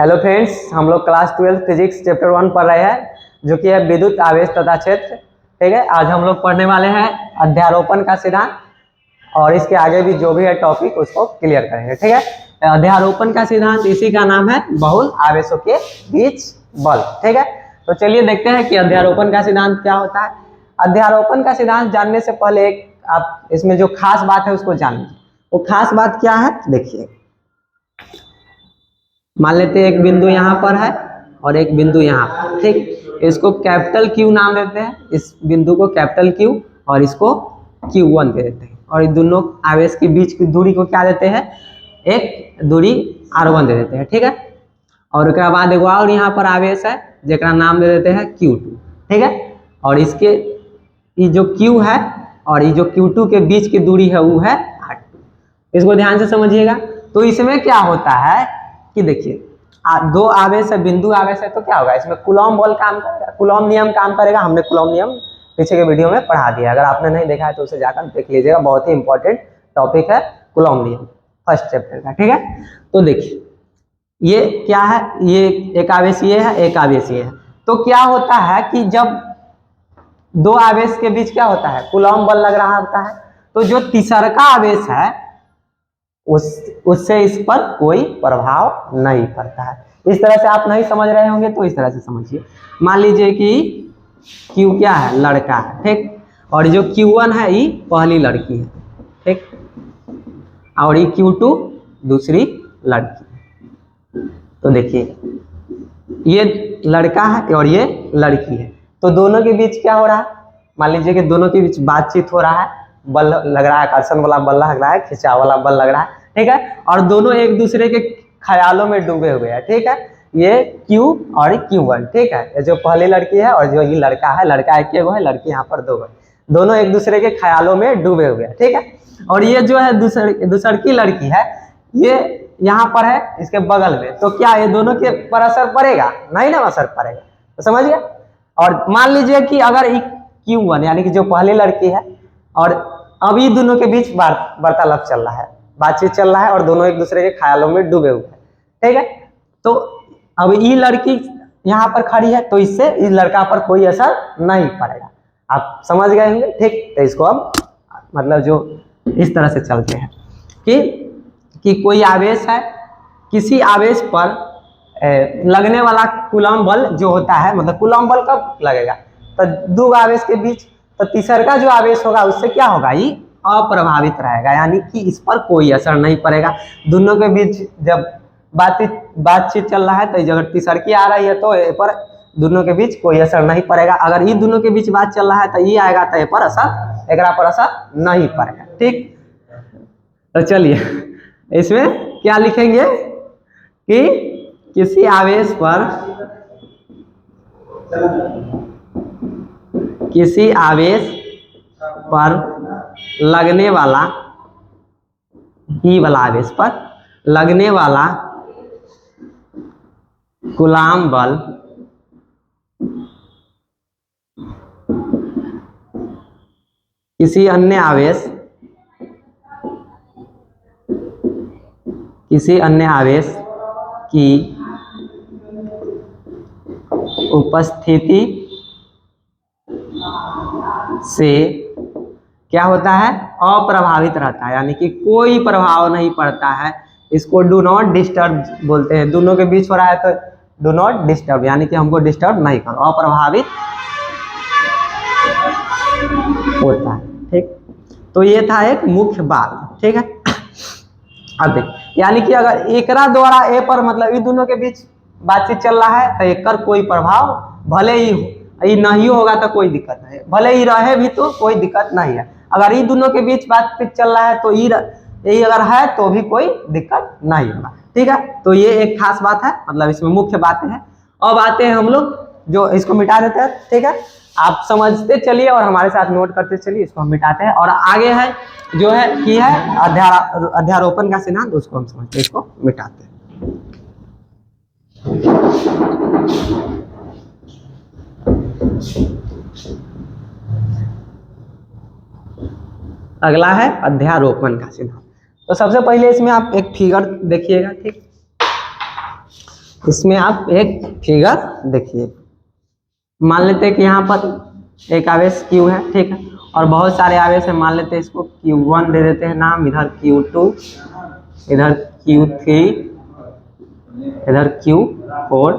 Hello friends, हम लोग class 12 physics chapter 1 पढ़ रहे हैं जो कि है विद्युत आवेश तथा क्षेत्र। ठीक है, आज हम लोग पढ़ने वाले हैं अध्यारोपण का सिद्धांत और इसके आगे भी जो भी है टॉपिक उसको क्लियर करेंगे। ठीक है, अध्यारोपण का सिद्धांत इसी का नाम है बहुल आवेशों के बीच बल। ठीक है, तो चलिए देखते हैं कि अध्यारोपण का सिद्धांत क्या होता है। अध्यारोपण का सिद्धांत जानने से पहले एक आप इसमें जो खास बात है उसको जान लीजिए। वो खास बात क्या है देखिए, मान लेते हैं एक बिंदु यहाँ पर है और एक बिंदु यहाँ पर। ठीक, इसको कैपिटल क्यू नाम देते हैं, इस बिंदु को कैपिटल क्यू और इसको Q1 दे देते हैं, और इन दोनों आवेश के बीच की दूरी को क्या देते हैं, एक दूरी R1 दे देते हैं। ठीक है, और उसके बाद एक और यहाँ पर आवेश है जिसका नाम दे देते हैं Q2। ठीक है, और इसके ये जो Q है और ये जो Q2 के बीच की दूरी है वो है R2। इसको ध्यान से समझिएगा। तो इसमें क्या होता है कि देखिए, दो आवेश है, बिंदु आवेश है, तो क्या होगा इसमें कूलॉम बल काम करेगा, कूलॉम नियम काम करेगा। हमने कूलॉम नियम पीछे के वीडियो में पढ़ा दिया, अगर आपने नहीं देखा है तो उसे जाकर देख लीजिएगा, बहुत ही इंपॉर्टेंट टॉपिक है कूलॉम नियम फर्स्ट चैप्टर का। ठीक है, तो देखिए ये क्या है, ये एक आवेश ये है, एक आवेश ये है। तो क्या होता है कि जब दो आवेश के बीच क्या होता है, कूलॉम बल लग रहा होता है, तो जो तीसरा आवेश है उससे इस पर कोई प्रभाव नहीं पड़ता है। इस तरह से आप नहीं समझ रहे होंगे तो इस तरह से समझिए। मान लीजिए कि Q क्या है, लड़का है। ठीक, और जो Q1 है ये पहली लड़की है। ठीक, और ये Q2 दूसरी लड़की है। तो देखिए ये लड़का है और ये लड़की है, तो दोनों के बीच क्या हो रहा है, मान लीजिए कि दोनों के बीच बातचीत हो रहा है, बल लग रहा है, आकर्षण वाला बल लग रहा है, खिंचाव वाला बल लग रहा है। ठीक है, और दोनों एक दूसरे के ख्यालों में डूबे हुए हैं। ठीक है, ये Q और Q1। ठीक है, ये जो पहली लड़की है और जो ये लड़का है, लड़का एक है, लड़की यहाँ पर दो है, दोनों एक दूसरे के ख्यालों में डूबे हुए हैं। ठीक है, और ये जो है दूसर की लड़की है, ये यहाँ पर है इसके बगल में, तो क्या ये दोनों के पर असर पड़ेगा? नहीं ना असर पड़ेगा, तो समझिए। और मान लीजिए कि अगर Q1 यानी कि जो पहली लड़की है और अभी दोनों के बीच वार्तालाप चल रहा है, बातचीत चल रहा है और दोनों एक दूसरे के ख्यालों में डूबे हुए हैं। ठीक है, तो अब ये लड़की यहाँ पर खड़ी है, तो इससे इस लड़का पर कोई असर नहीं पड़ेगा। आप समझ गए होंगे। ठीक, तो इसको अब मतलब जो इस तरह से चलते हैं कि कोई आवेश है, किसी आवेश पर लगने वाला कूलॉम बल जो होता है, मतलब कूलॉम बल कब लगेगा, तो दो आवेश के बीच, तो तीसरा का जो आवेश होगा उससे क्या होगा, ये अप्रभावित रहेगा, यानी कि इस पर कोई असर नहीं पड़ेगा। दोनों के बीच जब बातचीत चल रहा है, तो अगर तीसरकी आ रही है तो ये पर दोनों के बीच कोई असर नहीं पड़ेगा। अगर ये दोनों के बीच बात चल रहा है तो ये आएगा, तो ये पर असर, एकरा पर असर नहीं पड़ेगा। ठीक, तो चलिए इसमें क्या लिखेंगे कि किसी आवेश पर लगने वाला, ई वाला आवेश पर लगने वाला कूलॉम बल किसी अन्य आवेश की उपस्थिति से क्या होता है, अप्रभावित रहता है, यानी कि कोई प्रभाव नहीं पड़ता है। इसको डू नॉट डिस्टर्ब बोलते हैं। दोनों के बीच हो रहा है तो डू नॉट डिस्टर्ब, यानी कि हमको डिस्टर्ब नहीं करो, अप्रभावित होता है। ठीक, तो ये था एक मुख्य बात। ठीक है, अब देख, यानी कि अगर एकरा द्वारा ए पर, मतलब ये दोनों के बीच बातचीत चल रहा है, तो एक कोई प्रभाव भले ही ये नहीं होगा तो कोई दिक्कत नहीं, भले ही रहे भी तो कोई दिक्कत नहीं है। अगर ये दोनों के बीच बातचीत चल रहा है तो ये अगर है तो भी कोई दिक्कत नहीं होगा। ठीक है, तो ये एक खास बात है, मतलब इसमें मुख्य बातें हैं। अब आते हैं हम लोग, जो इसको मिटा देते हैं। ठीक है, आप समझते चलिए और हमारे साथ नोट करते चलिए, इसको हम मिटाते हैं। और आगे है जो है कि है अध्यारोपण का सिद्धांत, उसको हम समझते हैं, इसको मिटाते हैं। अगला है अध्यारोपण का सिद्धांत। तो सबसे पहले इसमें आप एक फिगर देखिएगा। ठीक, इसमें आप एक फिगर देखिए, मान लेते हैं कि यहाँ पर एक आवेश Q है, ठीक है, और बहुत सारे आवेश है, मान लेते हैं इसको Q1 दे देते हैं नाम, इधर Q2, इधर Q3, इधर Q4,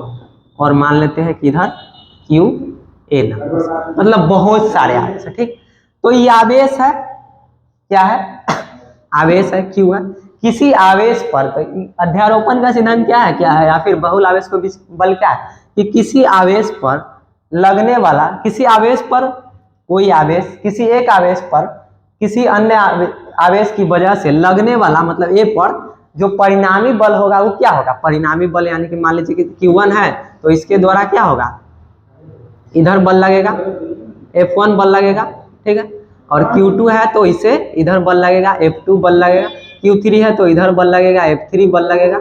और मान लेते हैं कि इधर Qn, मतलब बहुत सारे आवेश है, ठीक। तो ये आवेश है, क्या है, आवेश है, Q है। किसी आवेश पर, तो अध्यारोपण का सिद्धांत क्या है, या फिर बहुल आवेश को बल क्या है, कि किसी आवेश पर लगने वाला, किसी आवेश पर कोई आवेश किसी एक आवेश पर किसी अन्य आवेश की वजह से लगने वाला, मतलब ए पर जो परिणामी बल होगा वो क्या होगा, परिणामी बल, यानी कि मान लीजिए कि Q1 है तो इसके द्वारा क्या होगा, इधर बल लगेगा, F1 बल लगेगा, ठीक है, और Q2 है तो इसे इधर बल लगेगा, F2 बल लगेगा, Q3 है तो इधर बल लगेगा, F3 बल लगेगा,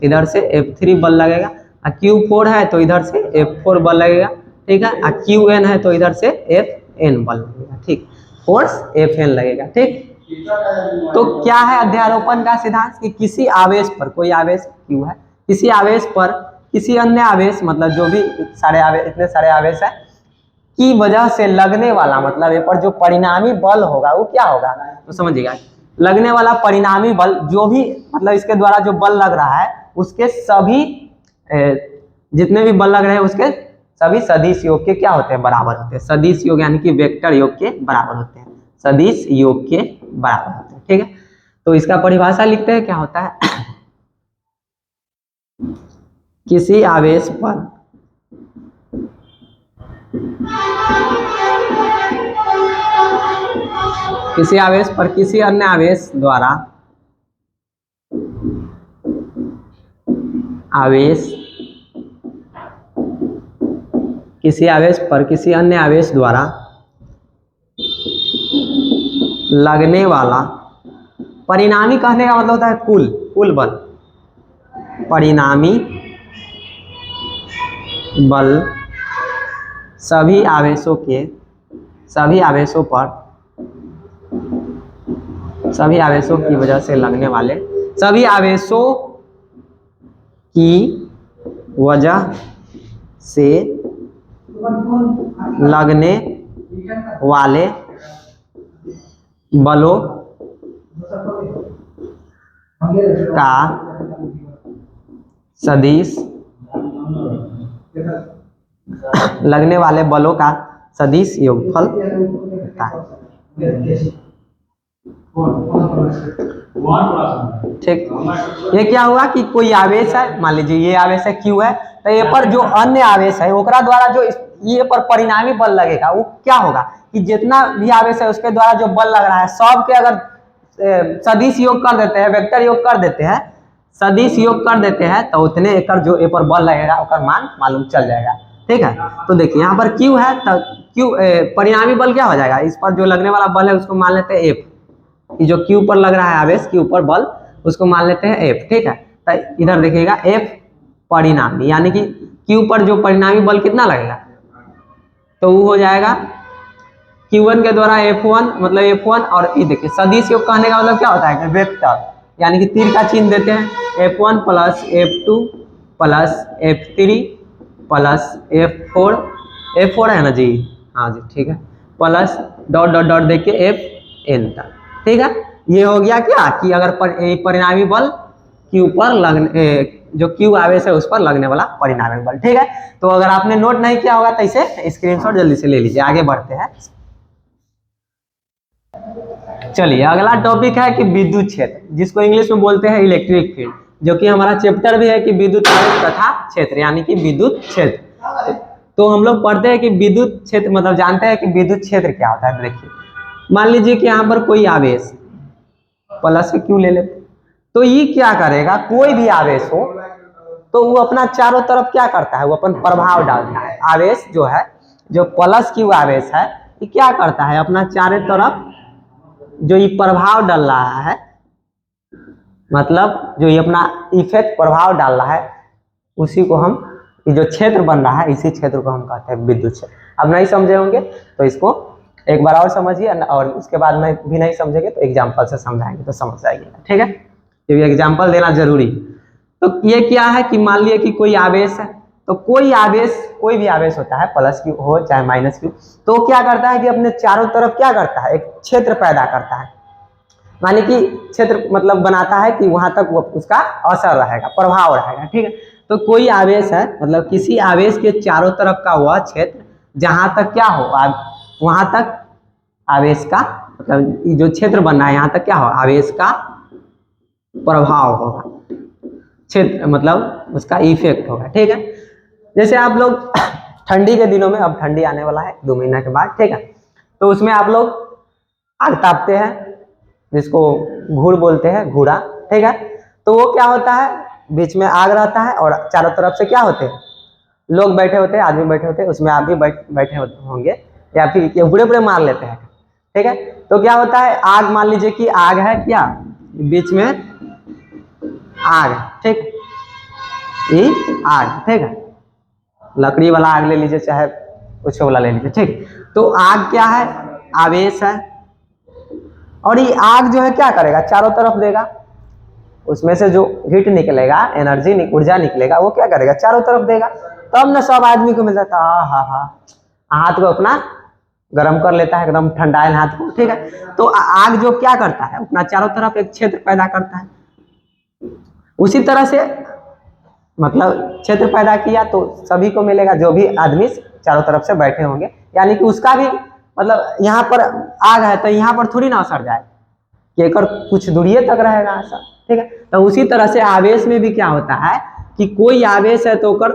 इधर से F3 बल लगेगा, और Q4 है तो इधर से F4 बल लगेगा, ठीक है, और Qn है तो इधर से Fn बल लगेगा, ठीक, फोर्स Fn लगेगा, ठीक। तो क्या है अध्यारोपण का सिद्धांत, कि किसी आवेश पर, कोई आवेश Q है, किसी आवेश पर किसी अन्य आवेश, मतलब जो भी सारे आवेश, इतने सारे आवेश है की वजह से लगने वाला, मतलब ये पर जो परिणामी बल होगा वो क्या होगा, तो समझिएगा, लगने वाला परिणामी बल जो भी, मतलब इसके द्वारा जो बल लग रहा है उसके सभी जितने भी बल लग रहे हैं उसके सभी सदिश योग के क्या होते हैं, बराबर होते हैं। सदिश योग यानी कि वेक्टर योग के बराबर होते हैं, सदिश योग के बराबर होते हैं, ठीक है। तो इसका परिभाषा लिखते हैं, क्या होता है, किसी आवेश पर किसी अन्य आवेश द्वारा किसी आवेश पर किसी अन्य आवेश द्वारा लगने वाला, परिणामी कहने का मतलब होता है कुल बल, परिणामी बल सभी आवेशों की वजह से लगने वाले, सभी आवेशों की वजह से लगने वाले बलों का सदिश, लगने वाले बलों का सदिश योगफल होता है, ठीक। ये क्या हुआ कि कोई आवेश है, मान लीजिए ये आवेश है Q है, तो ये पर जो अन्य आवेश है ओकरा द्वारा जो ये पर परिणामी बल लगेगा वो क्या होगा, कि जितना भी आवेश है उसके द्वारा जो बल लग रहा है सब के अगर सदिश योग कर देते हैं, वेक्टर योग कर देते हैं, सदिश योग कर देते हैं, तो उतने एकड़ जो ए पर बल लगेगा उसका मान मालूम चल जाएगा, ठीक है। तो देखिए यहाँ पर Q है तो Q परिणामी बल क्या हो जाएगा, इस पर जो लगने वाला बल है उसको मान लेते हैं F, कि जो Q पर लग रहा है आवेश Q पर बल उसको मान लेते हैं F, ठीक है। तो इधर देखिएगा F परिणामी, यानी कि Q पर जो परिणामी बल कितना लगेगा, तो वो हो जाएगा Q1 के द्वारा F1, मतलब F1, और ये देखिए सदिश योग कहने का मतलब क्या होता है, वेक्टर, यानी कि तीर का चिन्ह देते हैं, F1 plus F2 plus F3 plus F4 है ना जी, हाँ जी, ठीक है, प्लस डॉट डॉट डॉट देके Fn तक, ठीक है। ये हो गया क्या, कि अगर परिणामी बल Q पर लगने, जो Q आवेश है उस पर लगने वाला परिणामी बल, ठीक है। तो अगर आपने नोट नहीं किया होगा तो इसे स्क्रीनशॉट जल्दी से ले लीजिए, आगे बढ़ते हैं। चलिए अगला टॉपिक है कि विद्युत क्षेत्र, जिसको इंग्लिश में बोलते हैं इलेक्ट्रिक फील्ड, जो कि हमारा चैप्टर भी है कि विद्युत आवेश तथा क्षेत्र, यानी कि विद्युत क्षेत्र। तो हम लोग पढ़ते हैं कि विद्युत क्षेत्र मतलब जानते हैं कि विद्युत क्षेत्र क्या होता है। देखिए मान लीजिए कि यहाँ पर कोई आवेश प्लस क्यों ले लेते, तो ये क्या करेगा, कोई भी आवेश हो तो वो अपना चारों तरफ क्या करता है, वो अपन प्रभाव डालता है। आवेश जो है, जो प्लस क्यू आवेश है, ये क्या करता है, अपना चारों तरफ जो ये प्रभाव डाल रहा है, मतलब जो ये अपना इफेक्ट प्रभाव डाल रहा है, उसी को हम, ये जो क्षेत्र बन रहा है इसी क्षेत्र को हम कहते हैं विद्युत क्षेत्र। अब नहीं समझे होंगे तो इसको एक बार और समझिए, और उसके बाद में भी नहीं समझेंगे तो एग्जाम्पल से समझाएंगे तो समझ जाएंगे, ठीक है। तो ये एग्जाम्पल देना जरूरी। तो ये क्या है कि मान लिया कि कोई आवेश है, तो कोई आवेश, कोई भी आवेश होता है, प्लस क्यू हो चाहे माइनस क्यू, तो क्या करता है कि अपने चारों तरफ क्या करता है, एक क्षेत्र पैदा करता है, माने कि क्षेत्र मतलब बनाता है कि वहां तक वो उसका असर रहेगा, प्रभाव रहेगा, ठीक है। तो कोई आवेश है, मतलब किसी आवेश के चारों तरफ का वह क्षेत्र जहां तक क्या हो, वहां तक आवेश का मतलब जो क्षेत्र बनना है, यहाँ तक क्या हो, आवेश का प्रभाव होगा, क्षेत्र मतलब उसका इफेक्ट होगा, ठीक है। जैसे आप लोग ठंडी के दिनों में, अब ठंडी आने वाला है 2 महीना के बाद, ठीक है, तो उसमें आप लोग आग तापते हैं, जिसको घूर बोलते हैं, घूरा, ठीक है। तो वो क्या होता है, बीच में आग रहता है और चारों तरफ से क्या होते हैं, लोग बैठे होते हैं, आदमी बैठे होते हैं, उसमें आप भी बैठे होंगे, या फिर ये बुरे बुरे मार लेते हैं, ठीक है। तो क्या होता है, आग मान लीजिए कि आग है, क्या बीच में आग, ठीक, ये आग, ठीक है, लकड़ी वाला आग ले लीजिए चाहे कुछ वाला ले लीजिए, ठीक। तो आग क्या है, आवेश है, और ये आग जो है क्या करेगा, चारों तरफ देगा, उसमें से जो हीट निकलेगा, एनर्जी ऊर्जा निकलेगा, वो क्या करेगा, चारों तरफ देगा, तब ना सब आदमी को मिल जाता है, हाँ, हाथ को अपना गर्म कर लेता है, एकदम ठंडायल हाथ को, ठीक है। तो आग जो क्या करता है, अपना चारों तरफ एक क्षेत्र पैदा करता है, उसी तरह से मतलब क्षेत्र पैदा किया तो सभी को मिलेगा, जो भी आदमी चारों तरफ से बैठे होंगे, यानी कि उसका भी मतलब यहाँ पर आग है तो यहाँ पर थोड़ी ना असर जाए, कि एक कुछ दूरिये तक रहेगा असर, ठीक है। तो उसी तरह से आवेश में भी क्या होता है कि कोई आवेश है तो ओकर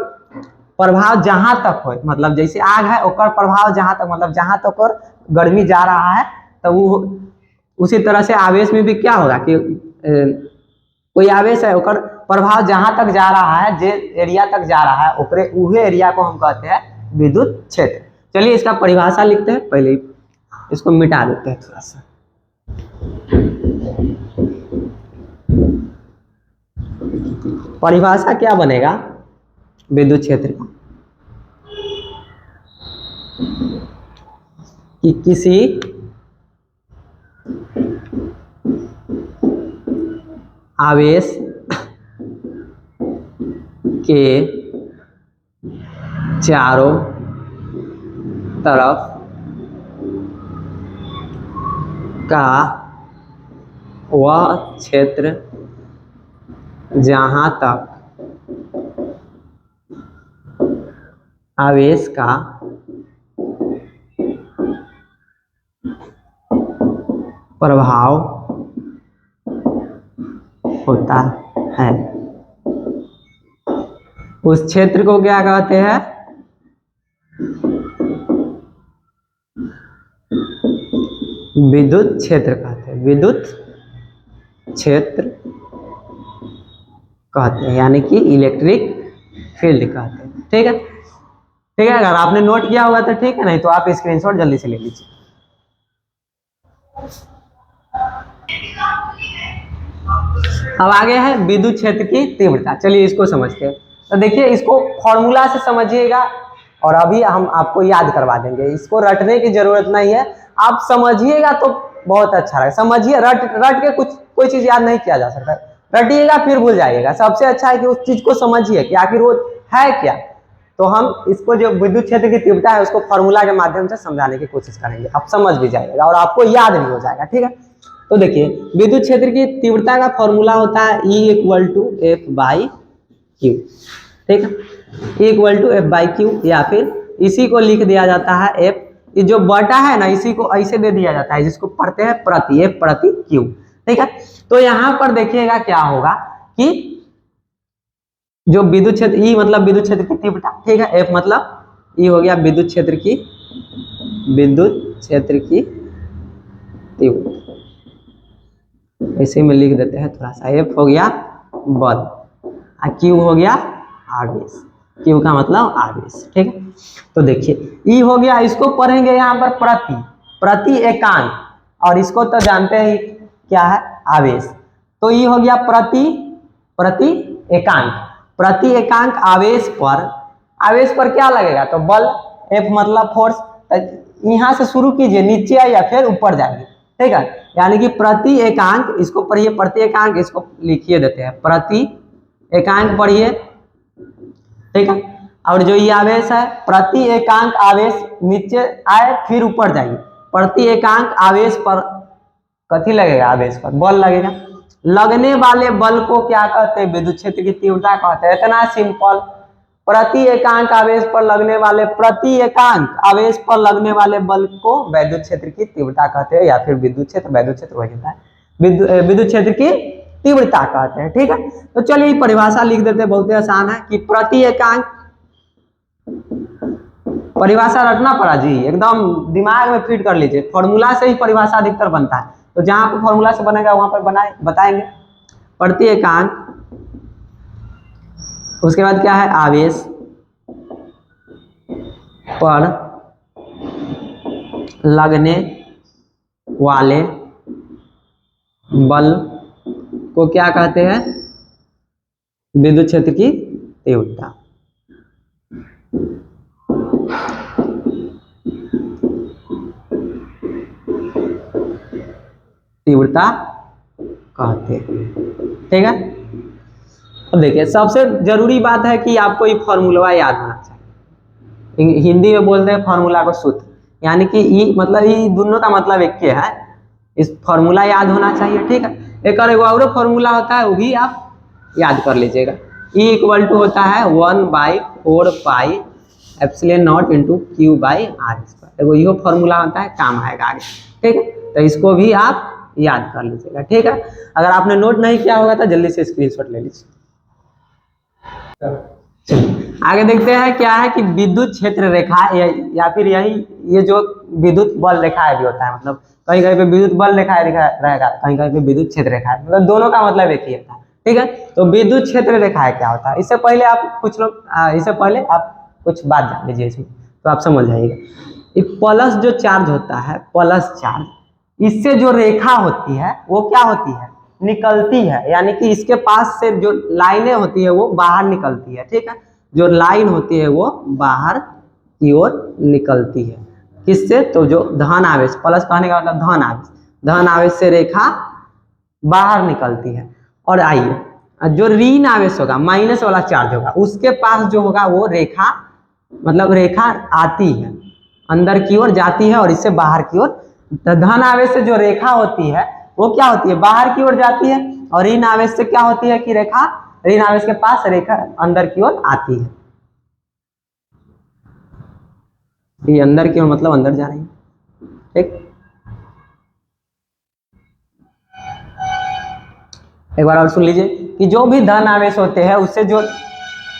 प्रभाव जहां तक हो, मतलब जैसे आग है ओकर प्रभाव जहां तक, मतलब जहां तक और गर्मी जा रहा है, तो वो उसी तरह से आवेश में भी क्या होगा कि कोई आवेश है ओकर प्रभाव जहां तक जा रहा है, जे एरिया तक जा रहा है, ओकरे उहे एरिया को हम कहते हैं विद्युत क्षेत्र। चलिए इसका परिभाषा लिखते हैं, पहले इसको मिटा देते हैं थोड़ा सा। परिभाषा क्या बनेगा विद्युत क्षेत्र का, कि किसी आवेश के चारों तरफ का वह क्षेत्र जहां तक आवेश का प्रभाव होता है, उस क्षेत्र को क्या कहते हैं, विद्युत क्षेत्र कहते हैं, विद्युत क्षेत्र कहते हैं, यानी कि इलेक्ट्रिक फील्ड कहते हैं, ठीक है। ठीक है, अगर आपने नोट किया होगा तो ठीक है, नहीं तो आप स्क्रीनशॉट जल्दी से ले लीजिए। अब आगे है विद्युत क्षेत्र की तीव्रता, चलिए इसको समझते हैं। तो देखिए इसको फॉर्मूला से समझिएगा और अभी हम आपको याद करवा देंगे, इसको रटने की जरूरत नहीं है, आप समझिएगा तो बहुत अच्छा रहेगा। समझिए, रट के कुछ कोई चीज याद नहीं किया जा सकता, रटिएगा फिर भूल जाइएगा। सबसे अच्छा है कि उस चीज को समझिए कि आखिर वो है क्या। तो हम इसको जो विद्युत क्षेत्र की तीव्रता है उसको फॉर्मूला के माध्यम से समझाने की कोशिश करेंगे, आप समझ भी जाइएगा और आपको याद भी हो जाएगा, ठीक है। तो देखिए विद्युत क्षेत्र की तीव्रता का फॉर्मूला होता है E = F/Q, ठीक है, E = F/Q, या फिर इसी को लिख दिया जाता है F, ये जो बटा है ना इसी को ऐसे दे दिया जाता है, जिसको पढ़ते हैं प्रति, F/Q, ठीक है। तो यहाँ पर देखिएगा क्या होगा कि जो विद्युत क्षेत्र E मतलब विद्युत क्षेत्र की तीव्रता, ठीक है, F मतलब E हो गया विद्युत क्षेत्र की तीव्रता, ऐसे में लिख देते हैं थोड़ा सा। F हो गया बल और Q हो गया आवेश, Q का मतलब आवेश, ठीक है। तो देखिए E हो गया, इसको पढ़ेंगे यहाँ पर प्रति एकांक, और इसको तो जानते हैं क्या है आवेश। तो E हो गया प्रति एकांक आवेश पर क्या लगेगा, तो बल, F मतलब फोर्स। यहाँ से शुरू कीजिए, नीचे या फिर ऊपर जाइए, ठीक है, यानी कि प्रति एकांक, इसको पढ़िए प्रति एकांक, इसको लिखिए देते हैं प्रति एकांक पढ़िए, ठीक है। और जो ये आवेश है प्रति एकांक आवेश नीचे आए फिर ऊपर जाइए, प्रति एकांक आवेश पर कथी लगेगा, आवेश पर बल लगेगा। लगने वाले बल को क्या कहते हैं, विद्युत क्षेत्र की तीव्रता कहते हैं। इतना सिंपल। प्रति एकांक आवेश पर लगने वाले, प्रति एकांक आवेश पर लगने वाले बल को विद्युत क्षेत्र की तीव्रता कहते हैं, या फिर विद्युत क्षेत्र वही होता है, विद्युत क्षेत्र की तीव्रता कहते हैं, ठीक है। तो चलिए परिभाषा लिख देते हैं, बहुत आसान है कि प्रति एकांक, परिभाषा रटना पड़ा जी, एकदम दिमाग में फिट कर लीजिए, फॉर्मूला से ही परिभाषा अधिकतर बनता है, तो जहां पर फॉर्मूला से बनेगा वहां पर बताएंगे। प्रति एकांक, उसके बाद क्या है, आवेश पर लगने वाले बल को क्या कहते हैं, विद्युत क्षेत्र की तीव्रता। तीव्रता कहते हैं, ठीक है। अब देखिए सबसे जरूरी बात है कि आपको ये फॉर्मूला याद होना चाहिए। हिंदी में बोलते हैं फॉर्मूला को सूत्र, यानी कि ये मतलब ये दोनों का मतलब एक ही है, इस फॉर्मूला याद होना चाहिए, ठीक है। एक और फॉर्मूला होता है वो भी आप याद कर लीजिएगा। E इक्वल टू होता है 1/4 pi epsilon naught into Q by R square, एगो यो फॉर्मूला होता है, काम आएगा आगे, ठीक है। तो इसको भी आप याद कर लीजिएगा, ठीक है। अगर आपने नोट नहीं किया होगा तो जल्दी से स्क्रीनशॉट ले लीजिए। आगे देखते हैं क्या है कि विद्युत क्षेत्र रेखा या फिर यही ये जो विद्युत बल रेखाएं भी होता है, मतलब कहीं कहीं पे विद्युत बल रेखाएं रहेगा, कहीं कहीं पे विद्युत क्षेत्र रेखाएं, मतलब दोनों का मतलब एक ही होता है, ठीक है। तो विद्युत क्षेत्र रेखाएं क्या होता है, इससे पहले आप कुछ लोग इससे पहले आप कुछ बात जान लीजिए इसमें, तो आप समझ जाइएगा। प्लस जो चार्ज होता है, प्लस चार्ज, इससे जो रेखा होती है वो क्या होती है, निकलती है, यानी कि इसके पास से जो लाइनें होती है वो बाहर निकलती है, ठीक है। जो लाइन होती है वो बाहर की ओर निकलती है, किससे, तो जो धन आवेश, प्लस कहने का मतलब धन आवेश, धन आवेश से रेखा बाहर निकलती है। और आइए जो ऋण आवेश होगा, माइनस वाला चार्ज होगा, उसके पास जो होगा वो रेखा, मतलब रेखा आती है, अंदर की ओर जाती है और इससे बाहर की ओर। धन आवेश से जो रेखा होती है वो क्या होती है, बाहर की ओर जाती है, और ऋण आवेश से क्या होती है कि रेखा, ऋण आवेश के पास रेखा अंदर की ओर आती है। ये अंदर की ओर मतलब अंदर जा रही है, ठीक। एक बार और सुन लीजिए कि जो भी धन आवेश होते हैं उससे जो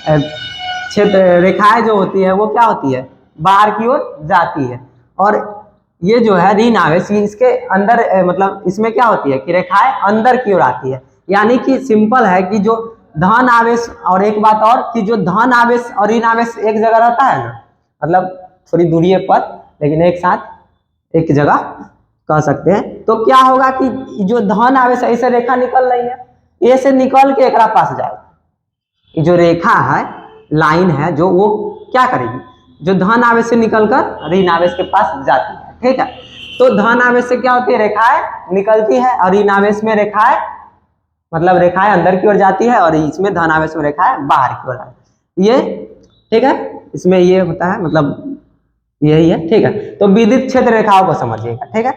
क्षेत्र रेखाएं जो होती है वो क्या होती है, बाहर की ओर जाती है। और ये जो है ऋण आवेश, इसके अंदर मतलब इसमें क्या होती है कि रेखाएं अंदर की ओर आती है, यानी कि सिंपल है कि जो धन आवेश, और एक बात और कि जो धन आवेश और ऋण आवेश एक जगह रहता है ना, मतलब थोड़ी दूरी पर लेकिन एक साथ एक जगह कह सकते हैं, तो क्या होगा कि जो धन आवेश ऐसे रेखा निकल रही है, ए से निकल के एक पास जाएगा, जो रेखा है, लाइन है जो, वो क्या करेगी, जो धन आवेश से निकलकर ऋण आवेश के पास जाती है, ठीक है। तो धन आवेश से क्या होती है, रेखाएं निकलती है, और ऋण आवेश में रेखाएं, मतलब रेखाएं अंदर की ओर जाती है, और इसमें धन आवेश में रेखाएं बाहर की ओर आती है, ये ठीक है। इसमें ये होता है, मतलब यही है, ठीक है। तो विद्युत क्षेत्र रेखाओं को समझिएगा, ठीक है,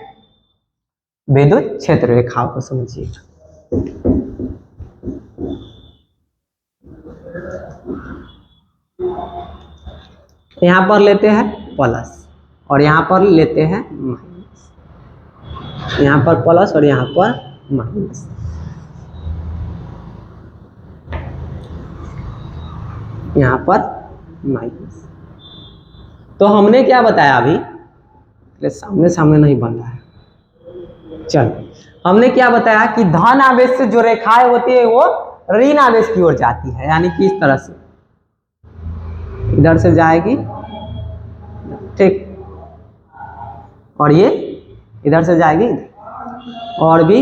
विद्युत क्षेत्र रेखाओं को समझिएगा। यहाँ पर लेते हैं प्लस और यहाँ पर लेते हैं माइनस, यहाँ पर प्लस और यहाँ पर माइनस, यहाँ पर माइनस। तो हमने क्या बताया अभी, सामने सामने नहीं बन रहा है, चलो हमने क्या बताया कि धन आवेश से जो रेखाएं होती है वो ऋण आवेश की ओर जाती है, यानी कि इस तरह से इधर से जाएगी, ठीक, और ये इधर से जाएगी, और भी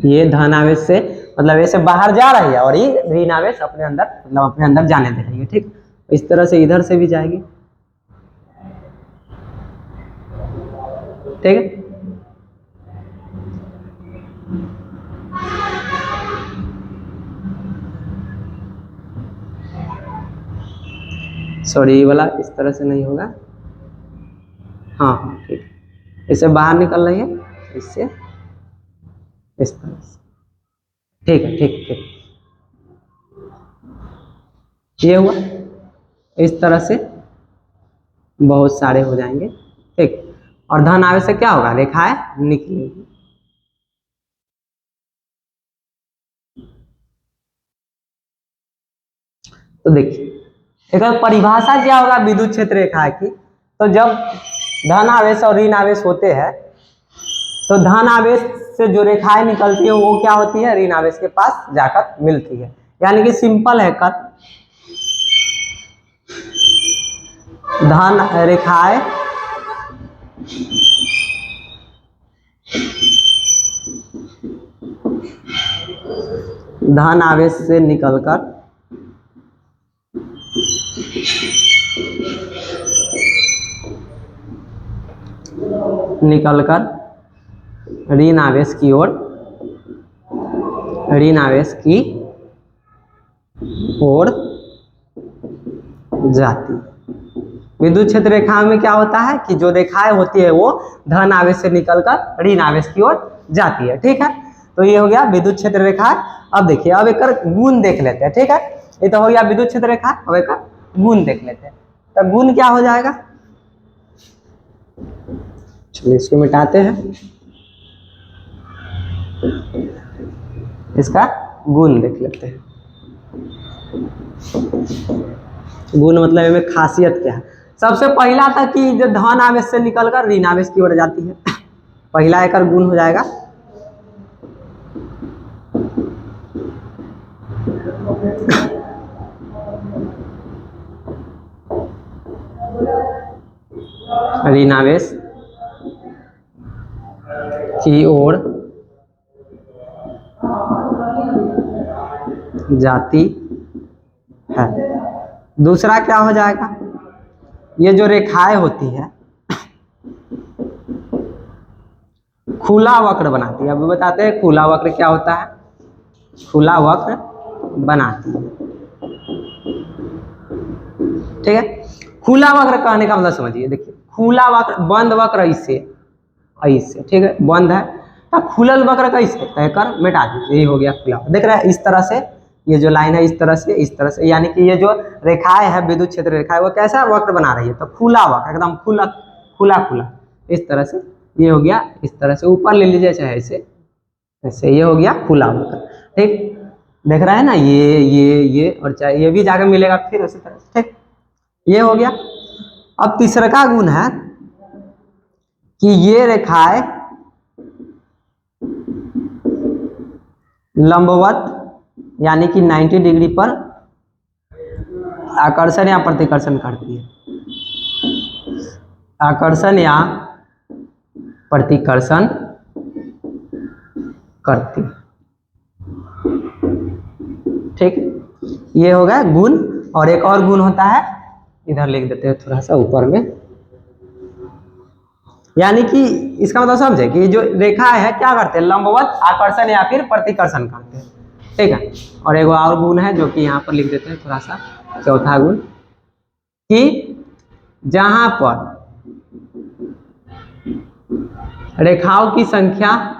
ये धन आवेश से मतलब ऐसे बाहर जा रही है, और ये ऋण आवेश अपने अंदर, मतलब अपने अंदर जाने दे रही है, ठीक। इस तरह से इधर से भी जाएगी, ठीक है। सॉरी, ये वाला इस तरह से नहीं होगा। हाँ हाँ ठीक है, इससे बाहर निकल रही है, इससे इस तरह से। ठीक है, ठीक ठीक, ये हुआ। इस तरह से बहुत सारे हो जाएंगे। ठीक, और धन आवे से क्या होगा, रेखाएं निकलेगी। तो देखिए, एक परिभाषा क्या होगा विद्युत क्षेत्र रेखा की। तो जब धन आवेश और ऋण आवेश होते हैं, तो धन आवेश से जो रेखाएं निकलती है वो क्या होती है, ऋण आवेश के पास जाकर मिलती है। यानी कि सिंपल है कर, धन रेखाएं धन आवेश से निकलकर ऋण आवेश की ओर जाती है। विद्युत क्षेत्र रेखा में क्या होता है कि जो रेखाएं होती है वो धन आवेश से निकलकर ऋण आवेश की ओर जाती है। ठीक है, तो ये हो गया विद्युत क्षेत्र रेखा। अब देखिए, अब एक गुण देख लेते हैं। ठीक है, ये तो हो गया विद्युत क्षेत्र रेखा। अब एक गुण देख लेते हैं। तो गुण क्या हो जाएगा, चलिए इसको मिटाते हैं। इसका गुण देख लेते हैं। गुण मतलब इनमें खासियत क्या है। सबसे पहला था कि जो धन आवेश से निकलकर ऋण आवेश की ओर जाती है, पहला एक गुण हो जाएगा। ऋण आवेश की ओर जाती है। दूसरा क्या हो जाएगा, ये जो रेखाएं होती है खुला वक्र बनाती है। अब बताते हैं खुला वक्र क्या होता है। खुला वक्र बनाती है। ठीक है, खुला वक्र कहने का मतलब समझिए। देखिए, खुला वक्र, बंद वक्र ऐसे ऐसे, ठीक है, बंद है। तो खुलल वक्र कैसे तयकर मिटा दीजिए, यही हो गया खुला। देख रहे हैं इस तरह से, ये जो लाइन है इस तरह से, यानी कि ये जो रेखाएं है विद्युत क्षेत्र रेखाएं वो कैसा वक्र बना रही है। तो खुला वक्र, एकदम खुला खुला खुला, इस तरह से ये हो गया। इस तरह से ऊपर ले लीजिए, चाहे ऐसे ऐसे, ये हो गया खुला वक्र। ठीक, देख रहे हैं ना, ये और चाहे ये भी जाकर मिलेगा फिर उसी तरह से। ठीक, ये हो गया। अब तीसरा का गुण है कि ये रेखाएं लंबवत यानी कि 90 डिग्री पर आकर्षण या प्रतिकर्षण करती है। आकर्षण या प्रतिकर्षण करती। ठीक, ये हो गया गुण। और एक और गुण होता है, इधर लिख देते हैं थोड़ा सा ऊपर में, यानी कि इसका मतलब समझे कि जो रेखा है क्या करते हैं, लंबवत आकर्षण या फिर प्रतिकर्षण करते हैं। ठीक है, और एक और गुण है जो कि यहाँ पर लिख देते हैं थोड़ा सा, चौथा गुण, कि जहां पर रेखाओं की संख्या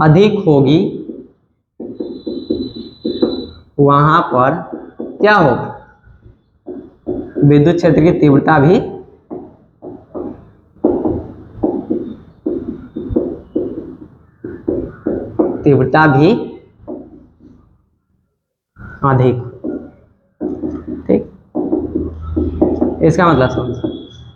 अधिक होगी वहां पर क्या होगा, विद्युत क्षेत्र की तीव्रता भी अधिक। ठीक, इसका मतलब समझो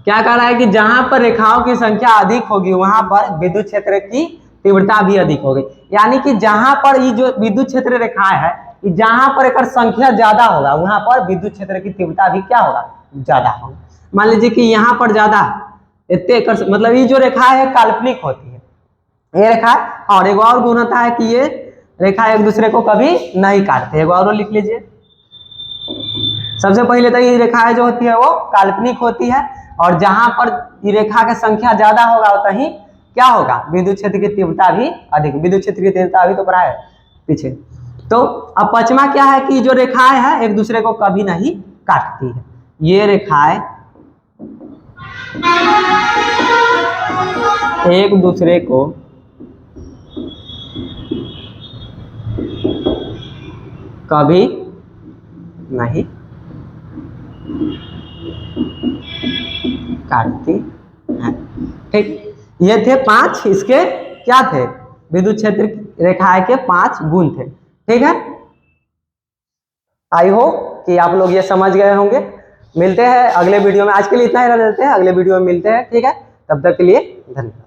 क्या कह रहा है कि जहां पर रेखाओं की संख्या अधिक होगी वहां पर विद्युत क्षेत्र की तीव्रता भी अधिक होगी। यानी कि जहां पर ये जो विद्युत क्षेत्र रेखाएं है, जहां पर एक संख्या ज्यादा होगा वहां पर विद्युत क्षेत्र की तीव्रता भी क्या होगा, ज्यादा होगा। मान लीजिए कि यहाँ पर ज्यादा इतने मतलब ये जो रेखा है काल्पनिक होती है, ये रेखा। और एक और गुण होता है कि ये रेखा एक दूसरे को कभी नहीं काटते। एक और लिख लीजिए, सबसे पहले तो ये रेखाएं जो होती है वो काल्पनिक होती है, और जहां पर ये रेखा की संख्या ज्यादा होगा उतना क्या होगा, विद्युत क्षेत्र की तीव्रता भी अधिक। विद्युत क्षेत्र की तीव्रता भी तो पढ़ा है पीछे। तो अब पचमा क्या है कि जो रेखाएं हैं एक दूसरे को कभी नहीं काटती है। ये रेखाएं एक दूसरे को कभी नहीं काटती है। ठीक, ये थे 5 इसके क्या थे, विद्युत क्षेत्र रेखाएं के 5 गुण थे। ठीक है, आई होप कि आप लोग ये समझ गए होंगे। मिलते हैं अगले वीडियो में, आज के लिए इतना ही रह देते हैं, अगले वीडियो में मिलते हैं। ठीक है, तब तक के लिए धन्यवाद।